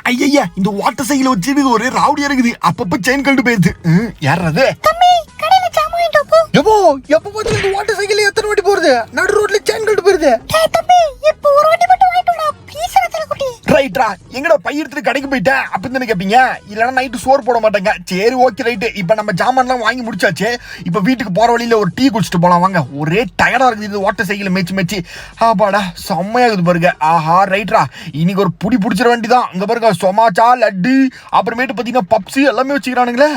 ஐயா இந்த water cycle வச்சு ஒரே ராவடியா இருக்குது. அப்பப்ப செயின் கழட்டு போயிருது. யார் அது? எப்போ எப்ப பார்த்து இந்த வாட்டர் சைக்கிள் எத்தனை வாட்டி போறது? நடு ரோட்ல செயின் கழட்டு போயிருது. ரைட்ரா, எங்கடா பை எடுத்துட்டு கடைக்கு போயிட்டேன் அப்படின்னு தானே கேப்பீங்க. இல்லன்னா நைட்டு சோறு போட மாட்டாங்க. சரி ஓகே ரைட்டு. இப்ப நம்ம ஜாமான்லாம் வாங்கி முடிச்சாச்சு. இப்ப வீட்டுக்கு போற வழியில ஒரு டீ குடிச்சிட்டு போலாம் வாங்க. ஒரே டயர்டா இருக்குது இது வாட்டர் சைக்கிள் மேய்ச்சி. ஆபாடா செம்மையா இருக்குது பாருங்க. ஆஹா ரைட்ரா, இன்னைக்கு ஒரு புடி பிடிச்சிட வேண்டிதான். அங்க பாருங்க சொமாச்சா லட்டு அப்புறமேட்டு பாத்தீங்கன்னா பப்ஸி எல்லாமே வச்சுக்கிறானுங்களே.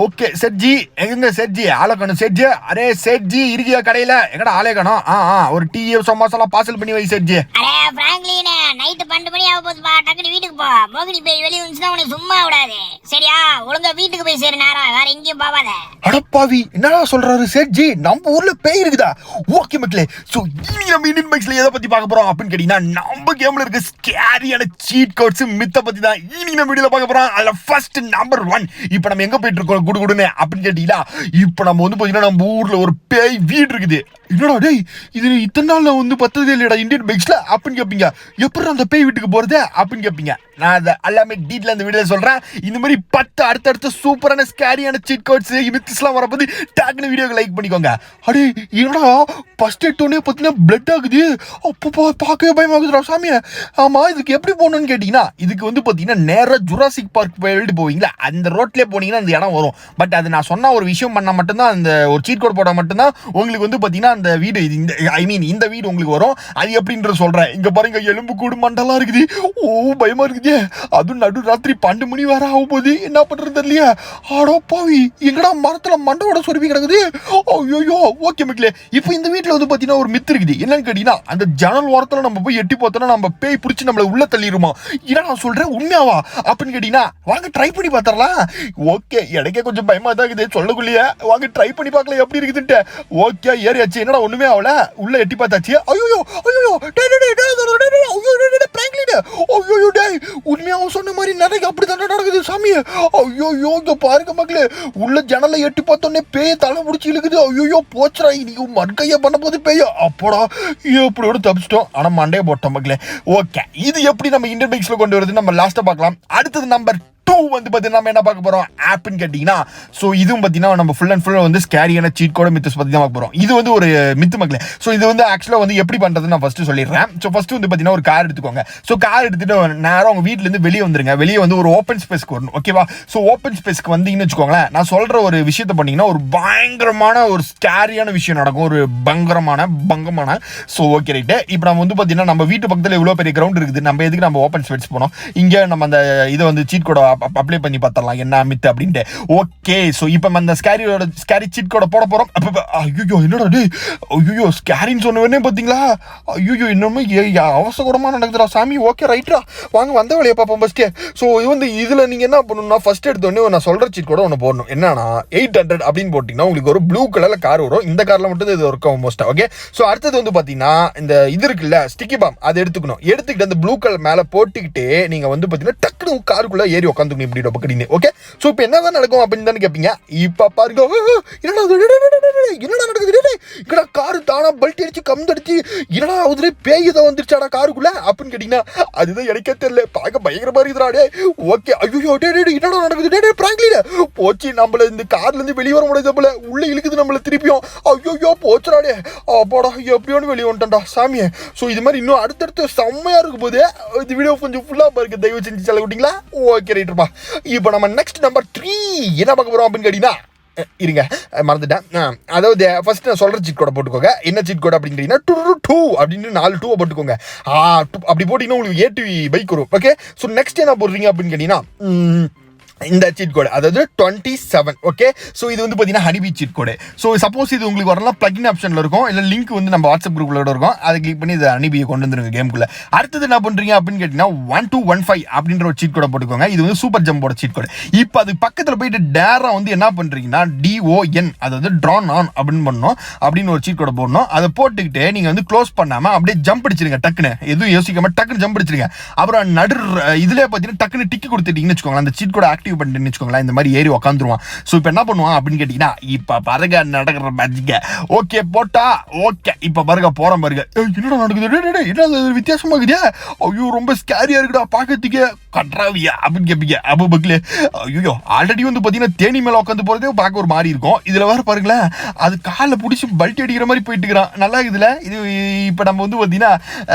ஓகே செட்ஜி, எங்க செட்ஜி? ஆளை காணும் செட்ஜி. அரே செட்ஜி இருக்கியா கடையில? எங்கடா ஆளே காணும்? ஒரு டீ சோமாசெல்லாம் பார்சல் பண்ணி வை செட்ஜி. நைட்டு 12 மணி ஆக போகுதுப்பா. டக்குனு வீட்டுக்கு போ. மோகினி போய் வெளியே வந்துச்சுன்னா உனக்கு சும்மா விடாது. சரியா? ஒழுங்கா வீட்டுக்கு போய் சேரு நேரம். வேற எங்கேயும் போவாத. அடப்பாவி, என்னடா சொல்றாரு சேட்ஜி? நம்ம ஊர்ல பேய் இருக்குதா? ஓகே மக்களே, சோ இனி நம்ம இந்தியன் பைக்ஸ்ல எதை பத்தி பார்க்க போறோம் அப்படின்னு கேட்டீங்கன்னா, நம்ம கேம்ல இருக்க ஸ்கேரியான சீட் கோட்ஸ் மித்த பத்தி தான் இனி நம்ம வீடியோல பார்க்க போறோம். அதுல ஃபர்ஸ்ட் நம்பர் 1. இப்போ நம்ம எங்க போயிட்டு இருக்கோம் குடுகுடுன்னு அப்படின்னு கேட்டீங்கன்னா, இப்போ நம்ம வந்து பாத்தீங்கன்னா நம்ம ஊர்ல ஒரு பேய் வீடு இருக்குது. என்னடா டேய், இது இத்தனை நாள் நான் வந்து பத்ததே இல்லையடா இந்தியன் பைக்ஸ்ல அப்படின்னு கேட்பீங்க. எப்படி அந்த பேய் வீட்டுக்கு போறது அப்படின்னு கேட்பீங்க. நான் அதை எல்லாமே டீட்டெயில் அந்த வீடியோல சொல்றேன். இந்த மாதிரி 10 அடுத்தடுத்த சூப்பரான ஸ்கேரியான சீட் கோட்ஸ் மித்ஸ்லாம் வரப்போது டக்குனு வீடியோக்கு லைக் பண்ணிக்கோங்க. அடே என்னடா ஃபர்ஸ்ட் எடுத்தோடனே பார்த்தீங்கன்னா பிளட் ஆகுது. அப்போ பார்க்கவே பயமாகுதுடா சாமியை. ஆமா, இதுக்கு எப்படி போகணும்னு கேட்டீங்கன்னா, இதுக்கு வந்து பார்த்தீங்கன்னா நேராக ஜுராசிக் பார்க் போயிட்டு போவீங்களா, அந்த ரோட்லேயே போனீங்கன்னா அந்த இடம் வரும். பட் அது நான் சொன்ன ஒரு விஷயம் பண்ணால் மட்டும்தான், அந்த ஒரு சீட் கோட் போட மட்டும்தான் உங்களுக்கு வந்து பார்த்தீங்கன்னா அந்த வீடு இந்த வீடு உங்களுக்கு வரும். அது எப்படின்றது சொல்றேன். இங்க பாருங்க எலும்பு கூடு மண்டெல்லாம் இருக்குது. ஓ பயமா இருக்குது. அதுவும் நடு ராத்திரி 12 மணி வர ஆகும் போது என்ன பண்றது இல்லையா? ஆடோ பாவி, எங்கடா மரத்துல மண்டோட சொருவி கிடக்குது. ஐயோ ஓகே மக்களே, இப்போ இந்த வீட்டுல வந்து பாத்தீங்கன்னா ஒரு மித்து இருக்குது. என்னன்னு கேட்டீங்கன்னா, அந்த ஜன்னல் ஓரத்துல நம்ம போய் எட்டி பார்த்தோம்னா நம்ம பேய் பிடிச்சி நம்மள உள்ள தள்ளிடுமா. ஏன்னா நான் சொல்றேன் உண்மையாவா அப்படின்னு கேட்டீங்கன்னா, வாங்க ட்ரை பண்ணி பார்த்தரலாம். ஓகே, எனக்கே கொஞ்சம் பயமா தான் இருக்குது சொல்லக்குள்ளேயே. வாங்க ட்ரை பண்ணி பார்க்கல எப்படி இருக்குதுன்ட்டு. ஓகே ஏறியாச்சு. என்னடா ஒண்ணுமே ஆகல. உள்ள எட்டி பார்த்தாச்சு. ஐயோ உண்மையாக சொன்ன மாதிரி நிறைய அப்படிதான் நடக்குது சாமியே. ஐயோ இங்க பாருங்க மக்களே, உள்ள ஜன்னலை எட்டி பார்த்தோன்னே பேய தலை முடிச்சு இழுக்குது. ஐயோ போச்சுரா, இன்னைக்கு மண்கையா பண்ண போது பேய. அப்போடா எப்படியோட தப்பிச்சிட்டோம். ஆனா மண்டையை போட்டோம் மக்களே. ஓகே, இது எப்படி நம்ம இந்தியன் பைக்ஸ்ல கொண்டு வருது நம்ம லாஸ்ட்டா பார்க்கலாம். அடுத்தது நம்பர் 2 வந்து பார்த்தீங்கன்னா நம்ம என்ன பார்க்க போறோம் ஆப்னு கேட்டீங்கன்னா, ஸோ இதுவும் பார்த்தீங்கன்னா நம்ம ஃபுல் அண்ட் ஃபுல் வந்து ஸ்கேரியான சீட் கோட மித்ஸ் பற்றி தான் பார்க்க போறோம். இது வந்து ஒரு மித்து மக்களே. ஸோ இது வந்து ஆக்சுவலாக வந்து எப்படி பண்ணுறது நான் ஃபர்ஸ்ட் சொல்லிடுறேன். ஸோ ஃபர்ஸ்ட் வந்து பார்த்தீங்கன்னா ஒரு கார் எடுத்துக்கோங்க. ஸோ கார் எடுத்துட்டு நேரம் உங்க வீட்டிலேருந்து வெளியே வந்துருங்க. வெளியே வந்து ஒரு ஓப்பன் ஸ்பேஸ்க்கு வரணும். ஓகேவா? ஸோ ஓப்பன் ஸ்பேஸ்க்கு வந்தீங்கன்னு வச்சுக்கோங்களேன், நான் சொல்ற ஒரு விஷயத்த பண்ணீங்கன்னா ஒரு பயங்கரமான ஒரு ஸ்கேரியான விஷயம் நடக்கும். ஒரு பங்கமான. So okay right. இப்போ நம்ம வந்து பார்த்தீங்கன்னா நம்ம வீட்டு பக்கத்தில் இவ்வளோ பெரிய கிரவுண்ட் இருக்குது. நம்ம எதுக்கு நம்ம ஓப்பன் ஸ்பேஸ் போனோம்? இங்கே நம்ம அந்த இதை வந்து சீட் கோட அப்ளை பண்ணி பார்த்தரலாம் என்ன மித்து அப்படின்ட்டு. ஓகே, ஸோ இப்போ அந்த ஸ்கேரி சீட் கோட போட போறோம். ஐயோ என்னடா டேய், ஐயோ ஸ்கேரின்னு சொன்ன உடனே பார்த்தீங்களா? ஐயோ இன்னுமே அவசரமா நடக்குதுடா சாமி. ஓகே ரைட்ரா, வாங்க வந்த வழியை பார்ப்போம் ஃபர்ஸ்ட்டு. ஸோ இது வந்து இதில் நீங்கள் என்ன பண்ணணும்னா, ஃபர்ஸ்ட் எடுத்தோடனே நான் சொல்கிற சீட் கோட ஒன்று போடணும். என்னன்னா 800 அப்படின்னு போட்டிங்கன்னா உங்களுக்கு ஒரு ப்ளூ கலரில் கார் வரும். இந்த காரில் மட்டும் இது இருக்கும் மோஸ்ட்டாக. ஓகே, ஸோ அடுத்தது வந்து பார்த்தீங்கன்னா இந்த இது இருக்குல்ல ஸ்டிக்கி பாம், அதை எடுத்துக்கணும். எடுத்துக்கிட்டு அந்த ப்ளூ கலர் மேலே போட்டுக்கிட்டு நீங்கள் வந்து பார்த்தீங்கன்னா டக்குனு காருக்குள்ளே ஏறி உட்காந்துக்கணும் இப்படி பக்கடின்னு. ஓகே, ஸோ இப்போ என்னதான் நடக்கும் அப்படின்னு தானே கேட்பீங்க. இப்போ பாருங்க, என்னடா நடக்குது? இங்கடா காரு தானா பல்ட் அடிச்சு கம்தடிச்சு என்னடா ஆகுது? பேய் ஏதோ வந்துருச்சாடா காருக்குள்ள அப்படின்னு கேட்டீங்கன்னா, அதுதான் எனக்கே தெரியல. பார்க்க பயங்கரமா இருக்குதுடா. ஓகே, ஐயோ என்னடா நடக்குது? பிராங்க்லின் போச்சு, நம்மள இந்த கார்ல இருந்து வெளியே வர முடியாது போல. உள்ள இழுக்குது நம்மள திருப்பியும். ஐயோ போச்சுடாடே. அப்பாடா எப்படியோன்னு வெளியே வந்துட்டா சாமியே. ஸோ இது மாதிரி இன்னும் அடுத்தடுத்து செம்மையா இருக்கும் போது இந்த வீடியோ கொஞ்சம் ஃபுல்லா பாருங்க, தயவு செஞ்சு செல்ல விட்டீங்களா? ஓகே ரைட்டுப்பா. இப்போ நம்ம நெக்ஸ்ட் நம்பர் 3 என்ன பார்க்க போறோம் அப்படின்னு கேட்டீங்கன்னா, இருங்க மறந்துட்டேன். அதாவது ஃபர்ஸ்ட் நான் சொல்ற சீட் கோட போட்டுக்கோங்க. என்ன சீட் கோட் அப்படின்னு கேட்டீங்கன்னா 2 அப்படின்னு 4 2 போட்டுக்கோங்க. அப்படி போட்டீங்கன்னா உங்களுக்கு ஏடிவி பைக் வரும். ஓகே, ஸோ நெக்ஸ்ட் என்ன போடுறீங்க அப்படின்னு கேட்டீங்கன்னா, இந்த சீட் கோடு அதாவது 27. ஓகே, ஸோ இது வந்து பார்த்தீங்கன்னா ஹனிபி சீட் கோடு. ஸோ சப்போஸ் இது உங்களுக்கு வரலாம் பிளக்இன் ஆப்ஷனில் இருக்கும், இல்லை லிங்க் வந்து நம்ம வாட்ஸ்அப் குரூப்ல இருக்கும். அதை கிளிக் பண்ணி இது ஹனிபியை கொண்டு வந்துருங்க கேமுக்குள்ள. அடுத்தது என்ன பண்ணுறீங்க அப்படின்னு கேட்டிங்கன்னா 1215 அப்படின்ற ஒரு சீட் கோடை போட்டுக்கோங்க. இது வந்து சூப்பர் ஜம்போட சீட் கோடு. இப்போ அது பக்கத்தில் போயிட்டு டேரா வந்து என்ன பண்ணுறீங்கன்னா DON அதாவது ட்ரான் ஆன் அப்படின்னு பண்ணணும் அப்படின்னு ஒரு சீட் கோடை போடணும். அதை போட்டுக்கிட்டு நீங்கள் வந்து க்ளோஸ் பண்ணாமல் அப்படியே ஜம்ப் அடிச்சிருங்க. டக்குன்னு எதுவும் யோசிக்காம டக்குன்னு ஜம்ப் அடிச்சிருங்க. அப்புறம் நடு இதுலேயே பார்த்தீங்கன்னா டக்குன்னு டிக்கி கொடுத்துட்டீங்கன்னு வச்சுக்கோங்களேன், அந்த சீட் கோடை ஆக்டிவ் பண்ணிட்டுன்னு வச்சுக்கோங்களேன், இந்த மாதிரி ஏறி உக்காந்துருவான். ஸோ இப்போ என்ன பண்ணுவான் அப்படின்னு கேட்டிங்கன்னா, இப்போ பாருங்க நடக்கிற மேஜிக்க. ஓகே போட்டா ஓகே, இப்போ பாருங்க போகிறோம் பாருங்க. என்னடா நடக்குது, என்ன வித்தியாசமாக இருக்குதா, ஐயோ ரொம்ப ஸ்கேரியாக இருக்குடா பார்க்கறதுக்கு, கட்ராவியா அப்படின்னு கேட்பீங்க. அப்போ பக்கலே ஐயோ ஆல்ரெடி வந்து பார்த்தீங்கன்னா தேனி மேலே உட்காந்து போகிறதே பார்க்க ஒரு மாதிரி இருக்கும். இதில் வேறு பாருங்களேன், அது காலில் பிடிச்சி பல்ட்டி அடிக்கிற மாதிரி போயிட்டு இருக்கிறான். நல்லா இருக்குதுல இது. இப்போ நம்ம வந்து பார்த்தீங்கன்னா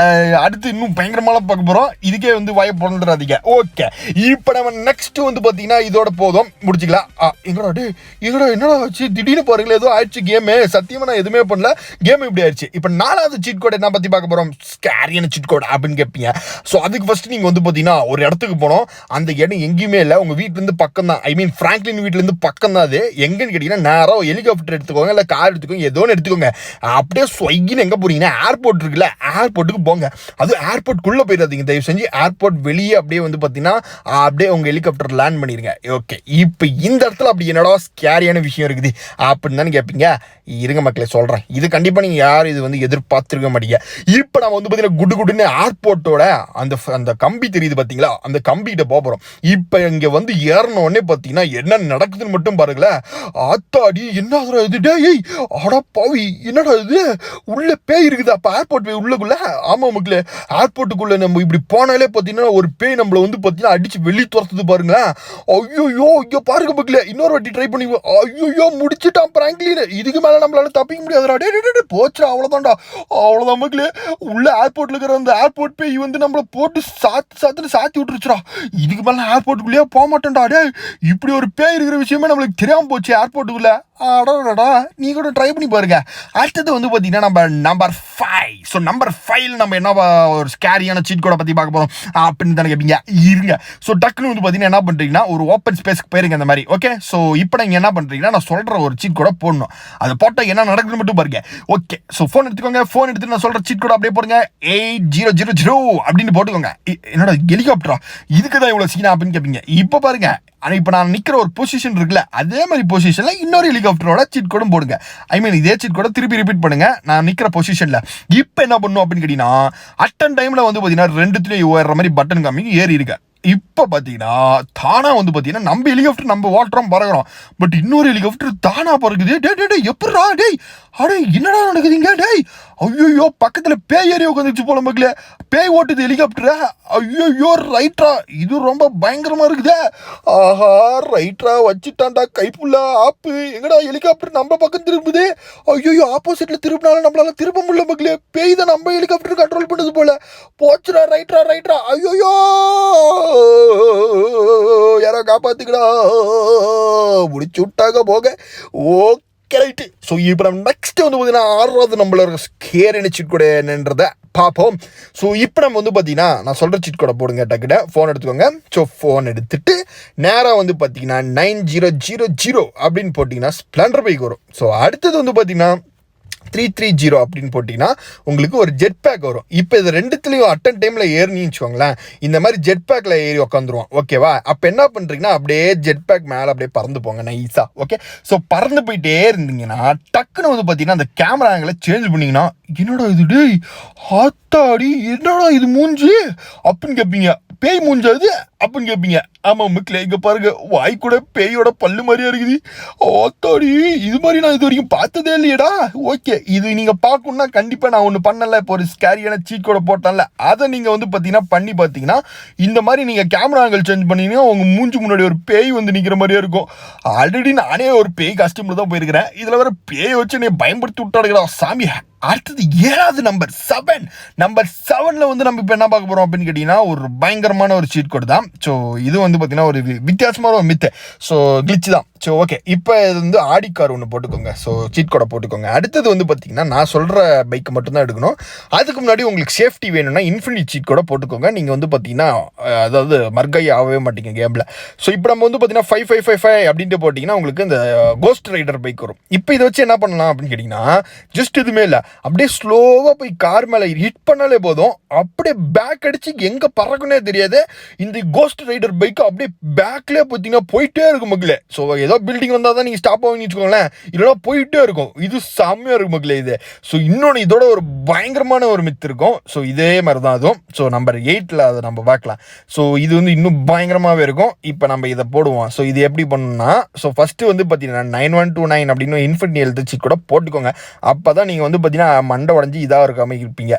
அடுத்து இன்னும் பயங்கரமாலாம் பார்க்க போகிறோம். இதுக்கே வந்து வாய பிறந்துடாதீங்க. ஓகே, இப்போ நம்ம நெக்ஸ்ட் வந்து பார்த்தீங்கன்னா இதோட போதும், முடிச்சுக்கலாம். எங்கடா என்னடா ஆச்சு திடீர்னு பாருங்களேன், ஏதோ ஆயிடுச்சு கேமு. சத்தியமாக நான் எதுவுமே பண்ணல, கேம் இப்படி ஆயிடுச்சு. இப்போ 4வது சீட் கோட் என்ன பற்றி பார்க்க போகிறோம், ஸ்கேரியான சீட் கோட் அப்படின்னு கேட்பீங்க. ஸோ அதுக்கு ஃபர்ஸ்ட் நீங்கள் வந்து பார்த்தீங்கன்னா ஒரு இடத்துக்கு போனோம். அந்த இடம் எங்கேயுமே இல்லை, உங்கள் வீட்டிலேருந்து பக்கம் தான். ஐ மீன் ஃப்ராங்க்லின் வீட்டிலேருந்து பக்கம் தான். அது எங்கன்னு கேட்டிங்கன்னா நேராக ஹெலிகாப்டர் எடுத்துக்கோங்க, இல்லை கார் எடுத்துக்கோங்க, ஏதோ ஒன்று எடுத்துக்கோங்க. அப்படியே ஸ்வைகின்னு எங்கே போறீங்கன்னா ஏர்போர்ட் இருக்குல்ல, ஏர்போர்ட்டுக்கு போங்க. அதுவும் ஏர்போர்ட்டுக்குள்ளே போயிடாதீங்க தயவு செஞ்சு. ஏர்போர்ட் வெளியே அப்படியே வந்து பார்த்தீங்கன்னா அப்படியே உங்கள் ஹெலிகாப்டர் லேண்ட் பண்ணிடுங்க. ஓகே, இப்போ இந்த இடத்துல அப்படி என்னடா ஸ்கேரியான விஷயம் இருக்குது அப்படின்னு தானே கேட்பீங்க. இருங்க மக்களே சொல்கிறேன். இது கண்டிப்பாக நீங்கள் யாரும் இது வந்து எதிர்பார்த்துருக்க மாட்டீங்க. இப்போ நம்ம வந்து பார்த்தீங்கன்னா குடுன்னு ஏர்போர்ட்டோட அந்த கம்பி தெரியுது பார்த்தீங்களா, அந்த கம்பிகிட்ட போகிறோம். இப்போ இங்கே வந்து ஏறினோடனே பார்த்தீங்கன்னா என்ன நடக்குதுன்னு மட்டும் பாருங்களேன். ஆத்தாடி என்னடா இது, டேய் அடா பாவி என்னடா இது, உள்ள பேய் இருக்குது. அப்போ ஏர்போர்ட் பேய் உள்ளக்குள்ள. ஆமாம் மக்களே, ஏர்போர்ட்டுக்குள்ளே நம்ம இப்படி போனாலே பார்த்தீங்கன்னா ஒரு பேய் நம்மளை வந்து பார்த்தீங்கன்னா அடிச்சு வெளியே துரத்துது பாருங்களேன். ஐயோ இங்கே பாருங்க மக்களே, இன்னொரு வாட்டி ட்ரை பண்ணி. ஐயோ முடிச்சுட்டான் பிராங்க்லின், இதுக்கு மேலே நம்மளால தப்பிக்க முடியாதுடா. டே போச்சுடா, அவ்வளோதான்டா, அவ்வளோதான் மக்களே. உள்ள ஏர்போர்ட்ல இருக்கிற அந்த ஏர்போர்ட் பேய் வந்து நம்மளை போட்டு சாத்தி விட்டுருச்சுடா. இதுக்கு மேலே ஏர்போர்ட்டுக்குள்ளேயே போக மாட்டேன்டா. டே இப்படி ஒரு பேய் இருக்கிற விஷயமே நம்மளுக்கு தெரியாமல் போச்சு ஏர்போர்ட்டுக்குள்ள. அடடா, நீ கூட ட்ரை பண்ணி பாருங்க. அடுத்தது வந்து பார்த்தீங்கன்னா நம்ம நம்பர் 5. ஸோ நம்பர் 5 நம்ம என்ன ஒரு ஸ்கேரியான சீட் கோடை பற்றி பார்க்க போகிறோம் அப்படின்னு தானே கேட்பீங்க. இருங்க. ஸோ டக்குன்னு வந்து பார்த்தீங்கன்னா என்ன பண்ணுறீங்கன்னா ஒரு ஓப்பன் ஸ்பேஸ்க்கு போயிருங்க அந்த மாதிரி. ஓகே, ஸோ இப்போ நீங்கள் என்ன பண்ணுறீங்கன்னா நான் சொல்கிற ஒரு சீட் கோடை போடணும். அதை போட்டால் என்ன நடக்குதுன்னு மட்டும் பாருங்க. ஓகே, ஸோ ஃபோன் எடுத்துக்கோங்க. ஃபோன் எடுத்துட்டு நான் சொல்கிற சீட் கோடை அப்படியே போடுங்க. 8000 அப்படின்னு போட்டுக்கோங்க. என்னோட ஹெலிகாப்டரா, இதுக்கு தான் இவ்வளோ சீனா அப்படின்னு கேட்பீங்க. இப்போ பாருங்க, ஆனால் இப்போ நான் நிற்கிற ஒரு பொசிஷன் இருக்குல்ல, அதே மாதிரி பொசிஷனில் இன்னொரு ஹெலிகாப்டரோட சீட் கோடும் போடுங்க. ஐ மீன் இதே சீட் கோட திருப்பி ரிப்பீட் பண்ணுங்க நான் நிற்கிற பொசிஷனில். இப்போ என்ன பண்ணும் அப்படின்னு கேட்டிங்கன்னா அட்டன் டைமில் வந்து பார்த்தீங்கன்னா ரெண்டுத்துலேயும் ஏறுற மாதிரி பட்டன் காமிங்க ஏறி இருக்க. இப்போ பார்த்தீங்கன்னா தானா வந்து பார்த்தீங்கன்னா நம்ம ஹெலிகாப்டர் நம்ம ஓட்டுறோம் பறக்கிறோம், பட் இன்னொரு ஹெலிகாப்டர் தானா பறக்குது. டே எப்படா டேய், அடே என்னடா நடக்குதுங்க டேய். ஐயோ பக்கத்தில் பேய் ஏறி உட்காந்துச்சு போல மக்களே, பேய் ஓட்டுது ஹெலிகாப்டரா. ஐயோ ரைட்ரா, இது ரொம்ப பயங்கரமாக இருக்குதே. ஆஹா ரைட்ரா வச்சுட்டான்டா கைப்புள்ள ஆப்பு. எங்கடா ஹெலிகாப்டர் நம்ம பக்கம் திரும்புது. ஐயோ ஆப்போசிட்டில் திரும்பினாலும் நம்மளால திரும்ப முடியல மக்களே. பேய் தான் நம்ம ஹெலிகாப்டர் கண்ட்ரோல் பண்ணுது போல. போச்சுடா ரைட்ரா. ஐயோ யாரோ காப்பாத்துக்கடா, முடிச்சு விட்டாங்க போக. Okay right. ஸோ இப்போ நம்ம நெக்ஸ்ட் வந்து பார்த்தீங்கன்னா 6வது நம்மளோட ஸ்கேரியான சீட் கோடை என்னன்றதை பார்ப்போம். ஸோ இப்போ நம்ம வந்து பார்த்தீங்கன்னா நான் சொல்கிற சீட் கோடை போடுங்க. டக்குன்னு ஃபோன் எடுத்துக்கோங்க. ஸோ ஃபோன் எடுத்துட்டு நேராக வந்து பார்த்தீங்கன்னா 9000 அப்படின்னு போட்டிங்கன்னா ஸ்ப்ளெண்டர் பைக் வரும். ஸோ அடுத்தது வந்து பார்த்தீங்கன்னா 330 அப்படின்னு போட்டிங்கன்னா உங்களுக்கு ஒரு ஜெட் பேக் வரும். இப்போ இது ரெண்டுத்துலேயும் அட்டன் டைமில் ஏறினு வச்சுக்கோங்களேன், இந்த மாதிரி ஜெட் பேக்கில் ஏறி உக்காந்துருவோம். ஓகேவா, அப்போ என்ன பண்ணுறீங்கன்னா அப்படியே ஜெட் பேக் மேலே அப்படியே பறந்து போங்க நைஸாக. ஓகே, ஸோ பறந்து போயிட்டே இருந்தீங்கன்னா டக்குன்னு வந்து பார்த்தீங்கன்னா அந்த கேமரா ஆங்கிளை சேஞ்ச் பண்ணிங்கன்னா என்னடா இது டேய் ஆத்தாடி என்னடா இது மூஞ்சி அப்படின்னு கேட்பீங்க. பேய் மூஞ்சாது அப்படின்னு கேட்பீங்க. ஆமாம் மக்களே, இங்கே பாருங்க வாய் கூட பேயோட பல்லு மாதிரியா இருக்குது. ஆத்தாடி இது மாதிரி நான் இது வரைக்கும் பார்த்ததே இல்லையடா. ஓகே, இது நீங்கள் பார்க்கணுன்னா கண்டிப்பாக நான் ஒன்று பண்ணல. இப்போ ஒரு ஸ்கேரியான சீட் கோடை போட்டான்ல, அதை நீங்கள் வந்து பார்த்தீங்கன்னா இந்த மாதிரி நீங்கள் கேமரா ஆங்கிள் சேஞ்ச் பண்ணீங்கன்னா உங்கள் மூஞ்சி முன்னாடி ஒரு பேய் வந்து நிற்கிற மாதிரியே இருக்கும். ஆல்ரெடி நானே ஒரு பேய் காஸ்டியூமில் தான் போயிருக்கிறேன். இதில் வேற பேய் வச்சு நீ பயன்படுத்தி விட்டாடுகிறா சாமி. அடுத்தது 7வது நம்பர் 7 வந்து நம்ம இப்போ என்ன பார்க்க போகிறோம் அப்படின்னு கேட்டிங்கன்னா ஒரு பயங்கரமான ஒரு சீட் கோட் தான். ஸோ இது வந்து பார்த்தீங்கன்னா ஒரு வித்தியாசமான ஒரு மித்து. ஸோ கிளிச்சு தான். ஸோ ஓகே, இப்போ இது வந்து ஆடி கார் ஒன்று போட்டுக்கோங்க. ஸோ சீட் கோடை போட்டுக்கோங்க. அடுத்தது வந்து பார்த்தீங்கன்னா நான் சொல்கிற பைக்கை மட்டும்தான் எடுக்கணும். அதுக்கு முன்னாடி உங்களுக்கு சேஃப்டி வேணும்னா இன்ஃபினிட் சீட் கோடை போட்டுக்கோங்க. நீங்கள் வந்து பார்த்தீங்கன்னா அதாவது மர்கை ஆகவே மாட்டீங்க கேமில். ஸோ இப்போ நம்ம வந்து பார்த்தீங்கன்னா 5555 அப்படின்ட்டு போட்டிங்கன்னா உங்களுக்கு இந்த கோஸ்ட் ரைடர் பைக் வரும். இப்போ இதை வச்சு என்ன பண்ணலாம் அப்படின்னு கேட்டிங்கன்னா ஜஸ்ட் எதுவுமே இல்லை, அப்படியே ஸ்லோவாக போய் கார் மேலே ஹிட் பண்ணாலே போதும், அப்படியே பேக் அடிச்சு எங்கே பறக்குன்னே தெரியாது. இந்த கோஸ்ட் ரைடர் பைக்கு அப்படியே பேக்லேயே பார்த்தீங்கன்னா போயிட்டே இருக்கும் மக்களே. ஸோ ஏதோ ஏதோ பில்டிங் வந்தால் தான் நீங்கள் ஸ்டாப் ஆகுன்னு வச்சுக்கோங்களேன், இல்லைனா போயிட்டே இருக்கும். இது செம்மையாக இருக்கும் மக்களே இது. ஸோ இன்னொன்று இதோட ஒரு பயங்கரமான ஒரு மித்து இருக்கும். ஸோ இதே மாதிரி தான் அதுவும். ஸோ நம்பர் 8ல் அதை நம்ம பார்க்கலாம். ஸோ இது வந்து இன்னும் பயங்கரமாகவே இருக்கும். இப்போ நம்ம இதை போடுவோம். ஸோ இது எப்படி பண்ணணும்னா, ஸோ ஃபஸ்ட்டு வந்து பார்த்தீங்கன்னா 9129 அப்படின்னு இன்ஃபினிட்டி ஹெல்த் சீட் கூட போட்டுக்கோங்க. அப்போ தான் நீங்கள் வந்து பார்த்தீங்கன்னா மண்டை உடஞ்சி இதாக இருக்காமல் இருப்பீங்க.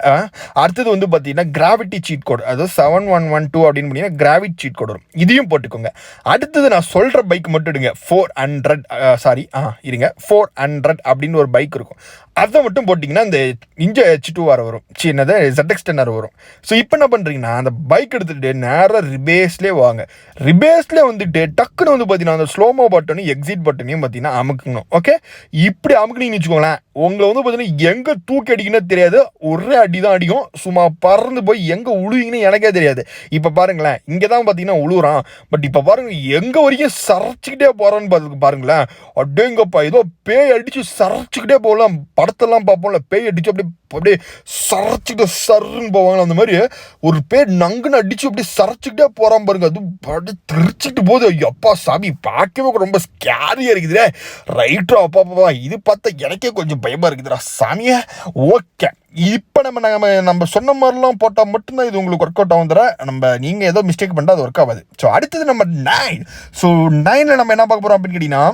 அடுத்தது வந்து பார்த்தீங்கன்னா கிராவிட்டி சீட் கோட், அதாவது 7112 அப்படின்னு பார்த்தீங்கன்னா கிராவிட்டி சீட் கோட் வரும். இதையும் போட்டுக்கோங்க. அடுத்தது நான் சொல்கிற பைக் மட்டும் எடுங்க. 400 அப்படின்னு ஒரு பைக் இருக்கும். அதை மட்டும் போட்டிங்கன்னா இந்த இன்ஜா H2R வரும், சின்னது ZX10R வரும். ஸோ இப்போ என்ன பண்ணுறீங்கன்னா அந்த பைக் எடுத்துகிட்டு நேராக ரிபேஸ்லேயே வாங்க. ரிபேஸ்லேயே வந்துட்டு டக்குன்னு வந்து பார்த்தீங்கன்னா அந்த ஸ்லோமோ பட்டனையும் எக்ஸிட் பட்டனையும் பார்த்தீங்கன்னா அமுக்கணும். ஓகே, இப்படி அமுக்குனீங்கன்னு வச்சுக்கோங்களேன், உங்களை வந்து பார்த்தீங்கன்னா எங்கே தூக்கி அடிக்கணும்னு தெரியாது, ஒரே அடி தான் அடிக்கும். சும்மா பறந்து போய் எங்கே உழுவிங்கன்னு எனக்கே தெரியாது. இப்போ பாருங்களேன், இங்கே தான் பார்த்தீங்கன்னா உழுவுறான். பட் இப்போ பாருங்கள் எங்கே வரைக்கும் சரைச்சிக்கிட்டே போகிறான்னு பாருங்களேன். அப்படியேங்கப்பா ஏதோ பேய் அடித்து சரைச்சிக்கிட்டே போகலாம். படத்தெல்லாம் பார்ப்போம்ல, பேய் அடிச்சு அப்படியே சரைச்சிக்கிட்டு சருன்னு போவாங்களா, அந்த மாதிரி ஒரு பேய் நங்குன்னு அடிச்சு அப்படியே சரைச்சிக்கிட்டே போகிறான் பாருங்க. அது அப்படியே திருச்சிக்கிட்டு போகுது. அப்பா சாமி, பார்க்கவே ரொம்ப ஸ்கேரியாக இருக்குதுடே. ரைட்டா அப்பா, இது பார்த்தா எனக்கே கொஞ்சம் பயமாக இருக்குதுடா சாமியே. ஓகே, இப்போ நம்ம சொன்ன மாதிரிலாம் போட்டால் மட்டும்தான் இது உங்களுக்கு ஒர்க் அவுட் ஆகும். தர நீங்கள் ஏதோ மிஸ்டேக் பண்ணிட்டா அது ஒர்க் ஆகாது. ஸோ அடுத்தது நம்பர் 9. ஸோ 9ல் நம்ம என்ன பார்க்க போகிறோம் அப்படின்னு கேட்டிங்கன்னா,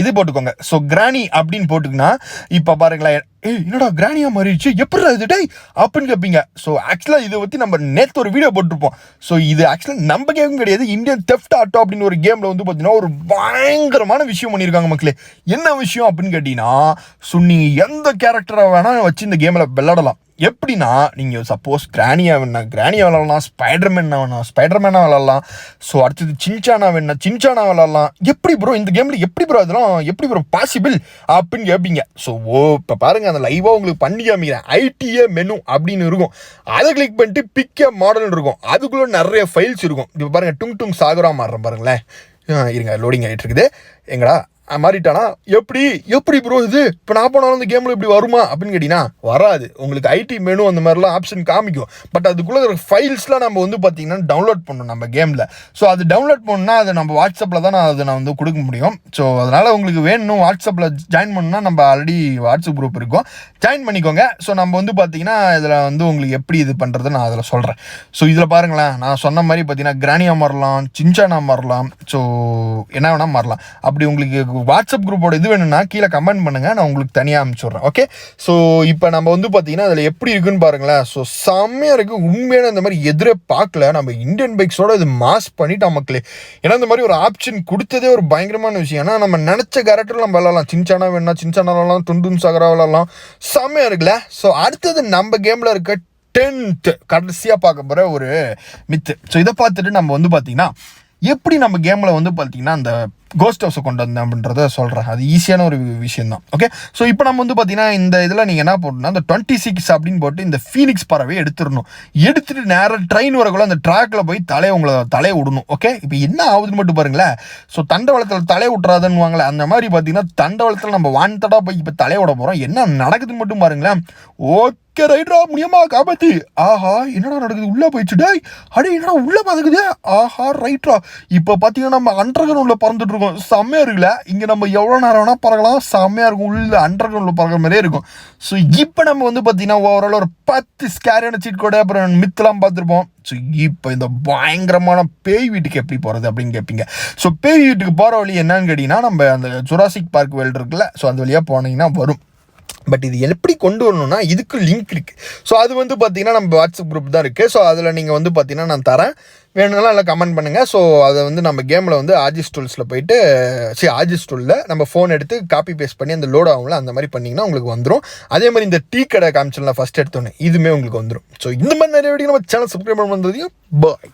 இது போட்டுக்கோங்க. ஸோ கிராணி அப்படின்னு போட்டுக்கினா இப்போ பாருங்களேன், என்னடா கிராணியா மாறிடுச்சு, எப்படி இது டே அப்படின்னு கேட்பீங்க. ஸோ ஆக்சுவலாக இதை பற்றி நம்ம நேற்று ஒரு வீடியோ போட்டிருப்போம். ஸோ இது ஆக்சுவலாக நம்ம கேமும் கிடையாது, இந்தியன் தெஃப்ட் ஆட்டோ அப்படின்னு ஒரு கேமில் வந்து பார்த்தீங்கன்னா ஒரு பயங்கரமான விஷயம் பண்ணியிருக்காங்க மக்களே. என்ன விஷயம் அப்படின்னு கேட்டிங்கன்னா, ஸோ நீங்கள் எந்த கேரக்டரை வேணால் வச்சு இந்த கேமில் விளையாடலாம். எப்படின்னா, நீங்கள் சப்போஸ் கிராணியா விளாட்லாம், ஸ்பைடர்மேனாக விளாட்லாம். ஸோ அடுத்தது சின்சானா விளாட்லாம். எப்படி ப்ரோ இந்த கேமில் எப்படி ப்ரோ அதெல்லாம் எப்படி ப்ரோ பாசிபிள் அப்படின்னு கேட்பீங்க. ஸோ இப்போ பாருங்கள், அந்த லைவாக உங்களுக்கு பண்ணி காமிக்கிறேன். ஐடிஏ மெனு அப்படின்னு இருக்கும். அதை கிளிக் பண்ணிட்டு பிக்கே மாடல் இருக்கும். அதுக்குள்ளே நிறைய ஃபைல்ஸ் இருக்கும். இப்போ பாருங்கள், டுங் சாகுரா மாறுறேன் பாருங்களேன். இருங்க, லோடிங் ஆகிட்டு இருக்குது. எங்கடா மாறிட்டானா, எப்படி ப்ரோ இது இப்போ நான் போனாலும் இந்த கேமில் இப்படி வருமா அப்படின்னு கேட்டிங்கன்னா வராது. உங்களுக்கு ஐடி மெனு அந்த மாதிரிலாம் ஆப்ஷன் காமிக்கும். பட் அதுக்குள்ளே இருக்கிற ஃபைல்ஸ்லாம் நம்ம வந்து பார்த்தீங்கன்னா டவுன்லோட் பண்ணணும் நம்ம கேமில். ஸோ அது டவுன்லோட் பண்ணணும்னா அதை நம்ம வாட்ஸ்அப்பில் தான் நான் வந்து கொடுக்க முடியும். ஸோ அதனால் உங்களுக்கு வேணும் வாட்ஸ்அப்பில் ஜாயின் பண்ணணும்னா நம்ம ஆல்ரெடி வாட்ஸ்அப் குரூப் இருக்கும், ஜாயின் பண்ணிக்கோங்க. ஸோ நம்ம வந்து பார்த்தீங்கன்னா இதில் வந்து உங்களுக்கு எப்படி இது பண்ணுறது நான் அதில் சொல்கிறேன். ஸோ இதில் பாருங்களேன், நான் சொன்ன மாதிரி பார்த்தீங்கன்னா கிரானியா மாறலாம், சின்சானா மாறலாம், ஸோ என்ன வேணால் மாறலாம். அப்படி உங்களுக்கு வாட்ஸ்அப் குரூப்போட இது வேணும்னா கீழே கமெண்ட் பண்ணுங்கள், நான் உங்களுக்கு தனியாக அனுப்பிச்சுட்றேன். ஓகே, ஸோ இப்போ நம்ம வந்து பார்த்தீங்கன்னா அதில் எப்படி இருக்குன்னு பாருங்களேன். ஸோ செம்மையாக இருக்குது. உண்மையான இந்த மாதிரி எதிரே பார்க்கல. நம்ம இந்தியன் பைக்ஸோட இது மாஸ் பண்ணிட்டோம் மக்களே. ஏன்னா இந்த மாதிரி ஒரு ஆப்ஷன் கொடுத்ததே ஒரு பயங்கரமான விஷயம். ஏன்னா நம்ம நினச்ச கேரக்டர் நம்ம விளாட்லாம். சின்சானா வேணா சின்சானா விளாட்லாம், டுன் சாகரா விளாட்லாம். செம்மையாக இருக்குல்ல. ஸோ அடுத்தது நம்ம கேமில் இருக்க 10th கடைசியாக பார்க்க போகிற ஒரு மித்து. ஸோ இதை பார்த்துட்டு நம்ம வந்து பார்த்தீங்கன்னா எப்படி நம்ம கேமில் வந்து பார்த்தீங்கன்னா அந்த கோஸ்ட் ஹவுஸை கொண்டு வந்தேன் அப்படின்றத சொல்கிறேன். அது ஈஸியான ஒரு விஷயம் தான். ஓகே, ஸோ இப்போ நம்ம வந்து பார்த்தீங்கன்னா இந்த இதில் நீங்கள் என்ன போட்டோம்னா அந்த 26 அப்படின்னு போட்டு இந்த ஃபீனிக்ஸ் பறவையை எடுத்துட்டு நேராக ட்ரெயின் வரக்குள்ள அந்த ட்ராக்ல போய் தலையை விடணும். ஓகே, இப்போ என்ன ஆகுதுன்னு மட்டும் பாருங்களேன். ஸோ தண்டவாளத்தில் தலையை விட்டுறாதுன்னு வாங்களேன், அந்த மாதிரி பார்த்தீங்கன்னா தண்டவாளத்தில் நம்ம வான்தடா போய் இப்போ தலையை விட போகிறோம். என்ன நடக்குதுன்னு மட்டும் பாருங்களேன். ஓகே ரைட்ரா, முடியுமா காப்பாத்தி. ஆஹா, என்னடா நடக்குது, உள்ளே போயிடுச்சு. டேய் அடே, என்னடா உள்ளே பார்க்குது. ஆஹா ரைட்ரா, இப்போ பார்த்தீங்கன்னா நம்ம அண்டர்கிரவுண்ட் உள்ள பறந்துட்டு இருக்கோம். செம்மையாக இருக்குல்ல. இங்கே நம்ம எவ்வளோ நேரம் வேணால் பறக்கலாம், செம்மையாக இருக்கும். உள்ள அண்டர்கிரவுண்டில் பறக்கிற மாதிரியே இருக்கும். ஸோ இப்போ நம்ம வந்து பார்த்தீங்கன்னா ஓவரால் ஒரு 10 ஸ்கேரியான சீட் கூட அப்புறம் மித்தெல்லாம் பார்த்துருப்போம். ஸோ இப்போ இந்த பயங்கரமான பேய் வீட்டுக்கு எப்படி போகிறது அப்படின்னு கேட்பீங்க. ஸோ பேய் வீட்டுக்கு போகிற வழி என்னன்னு கேட்டிங்கன்னா, நம்ம அந்த ஜுராசிக் பார்க் வேர்ல்டு இருக்குல்ல, ஸோ அந்த வழியாக போனீங்கன்னா வரும். பட் இது எப்படி கொண்டு வரணும்னா இதுக்கு லிங்க் இருக்குது. ஸோ அது வந்து பார்த்தீங்கன்னா நம்ம வாட்ஸ்அப் குரூப் தான் இருக்குது. ஸோ அதில் நீங்கள் வந்து பார்த்தீங்கன்னா நான் தரேன், வேணும்னாலும் எல்லாம் கமெண்ட் பண்ணுங்கள். ஸோ அதை வந்து நம்ம கேமில் வந்து ஆர்ஜிஸ் டூல்ஸில் போயிட்டு ஆர்ஜிஸ் டூலில் நம்ம ஃபோன் எடுத்து காப்பி பேஸ்ட் பண்ணி அந்த லோட் ஆகும்ல, அந்த மாதிரி பண்ணிங்கன்னா உங்களுக்கு வந்துடும். அதே மாதிரி இந்த டீ கடை காமிச்சலாம் ஃபஸ்ட் எடுத்தோன்னே இதுவுமே உங்களுக்கு வந்துடும். ஸோ இந்த மாதிரி நிறைய வீடியோ நம்ம சேனல் சப்ஸ்கிரைப் பண்ணுறதையும் பாய்.